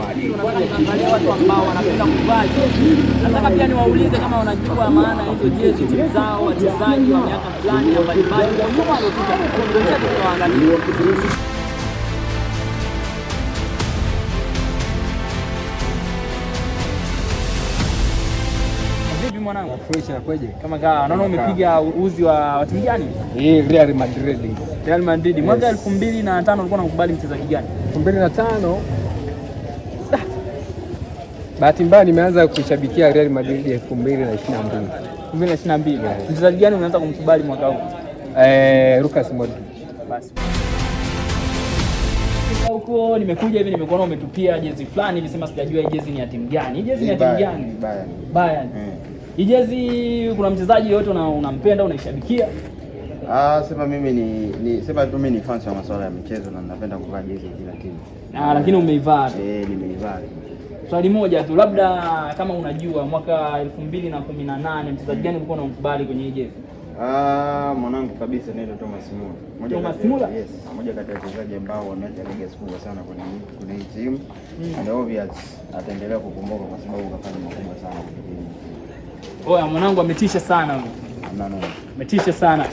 Angalia watu ambao wanapenda kuvaa jezi. Nataka pia niwaulize kama wanajua maana hizo jezi, timu zao, wachezaji wa miaka fulani mbalimbali kwa nyuma waliopita. Tunaweza tukaangalia. Vipi mwanangu? Fresh na kwaje? Kama naona umepiga uzi wa timu gani? Real Madrid. Real Madrid. Mwaka 2005 ulikuwa unakubali mchezaji gani? 2005 bahati mbaya nimeanza kushabikia Real Madrid 2022. 2022. Mchezaji gani unaanza kumkubali mwaka huu? Lucas Modric. Basi. Huko nimekuja hivi nimekuona umetupia jezi fulani hivi, sema sijajua hii jezi ni ya timu gani. Hii jezi ni ya timu gani? Bayern. Hii jezi kuna mchezaji yote unampenda unaishabikia? Sema mimi sema tu mimi ni fans wa masuala ya michezo na ninapenda kuvaa jezi kila timu. Lakini umeivaa? Nimeivaa. Swali moja tu, labda kama unajua mwaka 2018 mchezaji gani ulikuwa unamkubali kwenye hii jezi? Mwanangu kabisa ndio Thomas Muller. Thomas Muller? Yes, mmoja kati ya wachezaji ambao wameacha legacy kubwa sana kwenye hii timu. And obvious ataendelea kukumbuka kwa sababu kafanya makubwa sana kwa timu. Oya mwanangu ametisha sana huyo. Ametisha sana.